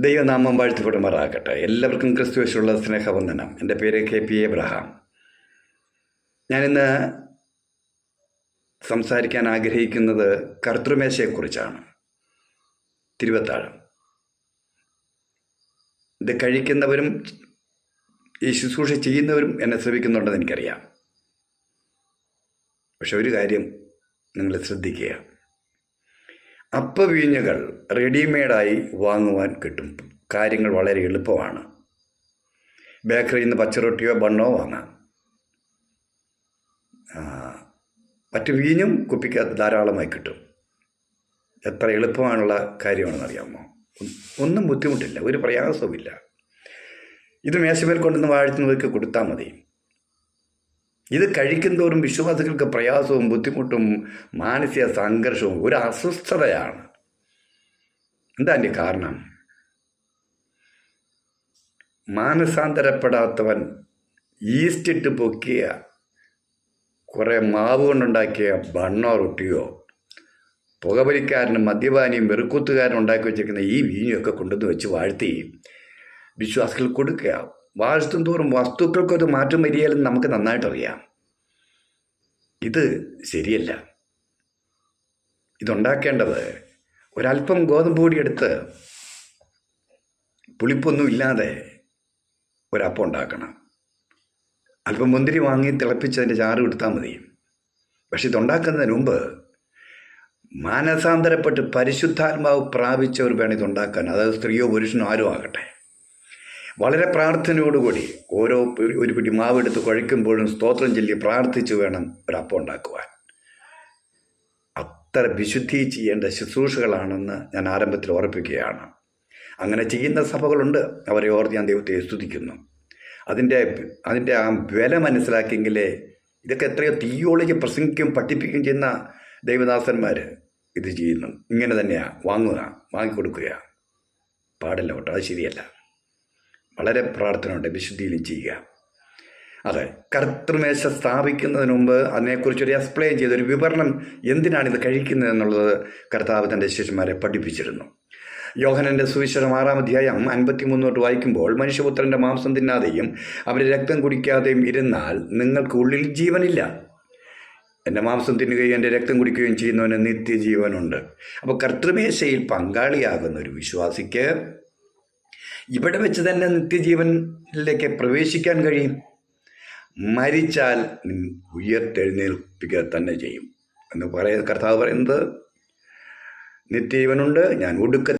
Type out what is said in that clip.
ദൈവനാമം വാഴ്ത്തപ്പെടുമാറാകട്ടെ. എല്ലാവർക്കും ക്രിസ്തുവേശുള്ള സ്നേഹവന്ദനം. എൻ്റെ പേര് KP എബ്രഹാം. ഞാനിന്ന് സംസാരിക്കാൻ ആഗ്രഹിക്കുന്നത് കർത്തൃമേശയെക്കുറിച്ചാണ്. തിരുവത്താഴം. ഇത് കഴിക്കുന്നവരും ഈ ശുശ്രൂഷ ചെയ്യുന്നവരും എന്നെ ശ്രമിക്കുന്നുണ്ടെന്ന് എനിക്കറിയാം. പക്ഷെ ഒരു കാര്യം നിങ്ങൾ ശ്രദ്ധിക്കുക, അപ്പവീഞ്ഞുകൾ റെഡിമെയ്ഡായി വാങ്ങുവാൻ കിട്ടും. കാര്യങ്ങൾ വളരെ എളുപ്പമാണ്. ബേക്കറിയിൽ നിന്ന് പച്ചറൊട്ടിയോ ബണ്ണോ വാങ്ങാം. മറ്റു വീഞ്ഞും കുപ്പിക്കകത്ത് ധാരാളമായി കിട്ടും. എത്ര എളുപ്പമാണുള്ള കാര്യമാണെന്നറിയാമോ? ഒന്നും ബുദ്ധിമുട്ടില്ല, ഒരു പ്രയാസവുമില്ല. ഇത് മേശമേൽ കൊണ്ടുവന്ന് വാഴ്ത്തുന്നവർക്ക് കൊടുത്താൽ മതി. ഇത് കഴിക്കുന്നതോറും വിശ്വാസികൾക്ക് പ്രയാസവും ബുദ്ധിമുട്ടും മാനസിക സംഘർഷവും ഒരു അസ്വസ്ഥതയാണ്. എന്താ അതിൻ്റെ കാരണം? മാനസാന്തരപ്പെടാത്തവൻ ഈസ്റ്റ് ഇട്ട് പൊക്കിയ കുറേ മാവ് കൊണ്ടുണ്ടാക്കിയ ബണ്ണോ റൊട്ടിയോ, പുകവലിക്കാരനും മദ്യപാനിയും വെറുക്കൂത്തുകാരനും ഉണ്ടാക്കി വെച്ചിരിക്കുന്ന ഈ വീഞ്ഞൊക്കെ കൊണ്ടുവന്ന് വെച്ച് വാഴ്ത്തി വിശ്വാസികൾ കൊടുക്കുക. വാഴ്ത്തും തോറും വസ്തുക്കൾക്കൊരു മാറ്റം വരികയില്ലെന്ന് നമുക്ക് നന്നായിട്ടറിയാം. ഇത് ശരിയല്ല. ഇതുണ്ടാക്കേണ്ടത് ഒരല്പം ഗോതമ്പ് പൊടി എടുത്ത് പുളിപ്പൊന്നും ഇല്ലാതെ ഒരപ്പം ഉണ്ടാക്കണം. അല്പം മുന്തിരി വാങ്ങി തിളപ്പിച്ചതിൻ്റെ ചാറ് കൊടുത്താൽ മതി. പക്ഷെ ഇതുണ്ടാക്കുന്നതിന് മുമ്പ് മാനസാന്തരപ്പെട്ട് പരിശുദ്ധാത്മാവ് പ്രാപിച്ചവർ വേണം ഇതുണ്ടാക്കാൻ. അതായത് സ്ത്രീയോ പുരുഷനോ ആരും ആകട്ടെ. വളരെ പ്രാർത്ഥനയോടുകൂടി ഒരു പിടി മാവെടുത്ത് കുഴയ്ക്കുമ്പോഴും സ്തോത്രം ചൊല്ലി പ്രാർത്ഥിച്ച് വേണം ഒരപ്പം ഉണ്ടാക്കുവാൻ. അത്ര വിശുദ്ധി ചെയ്യേണ്ട ശുശ്രൂഷകളാണെന്ന് ഞാൻ ആരംഭത്തിൽ ഓർപ്പിക്കുകയാണ്. അങ്ങനെ ചെയ്യുന്ന സഭകളുണ്ട്. അവരെ ഓർത്ത് ഞാൻ ദൈവത്തെ സ്തുതിക്കുന്നു. അതിൻ്റെ ആ വില മനസ്സിലാക്കിയെങ്കിലേ ഇതൊക്കെ എത്രയോ തിയോളജി പ്രസംഗിക്കുകയും പഠിപ്പിക്കുകയും ചെയ്യുന്ന ദൈവദാസന്മാർ ഇത് ചെയ്യുന്നു. ഇങ്ങനെ തന്നെയാണ് വാങ്ങിക്കൊടുക്കുക പാടില്ല കേട്ടോ. അത് ശരിയല്ല. വളരെ പ്രാർത്ഥനയുണ്ട്, വിശുദ്ധിയിലും ചെയ്യുക. അതെ, കർത്തൃമേശ സ്ഥാപിക്കുന്നതിന് മുമ്പ് അതിനെക്കുറിച്ചൊരു എക്സ്പ്ലെയിൻ ചെയ്തൊരു വിവരണം, എന്തിനാണിത് കഴിക്കുന്നത് എന്നുള്ളത് കർത്താവ് തൻ്റെ ശിഷ്യന്മാരെ പഠിപ്പിച്ചിരുന്നു. യോഹന്നാന്റെ സുവിശേഷം 6-ാം അധ്യായം 53 വായിക്കുമ്പോൾ, മനുഷ്യപുത്രൻ്റെ മാംസം തിന്നാതെയും അവരുടെ രക്തം കുടിക്കാതെയും ഇരുന്നാൽ നിങ്ങൾക്ക് ഉള്ളിൽ ജീവനില്ല. എൻ്റെ മാംസം തിന്നുകയും എൻ്റെ രക്തം കുടിക്കുകയും ചെയ്യുന്നവന് നിത്യജീവനുണ്ട്. അപ്പോൾ കർത്തൃമേശയിൽ പങ്കാളിയാകുന്ന ഒരു വിശ്വാസിക്ക് ഇവിടെ വെച്ച് തന്നെ നിത്യജീവനിലേക്ക് പ്രവേശിക്കാൻ കഴിയും. മരിച്ചാൽ ഉയർത്തെഴുന്നേൽപ്പിക്കുക തന്നെ ചെയ്യും എന്ന് കർത്താവ് പറയുന്നത്. നിത്യജീവനുണ്ട്, ഞാൻ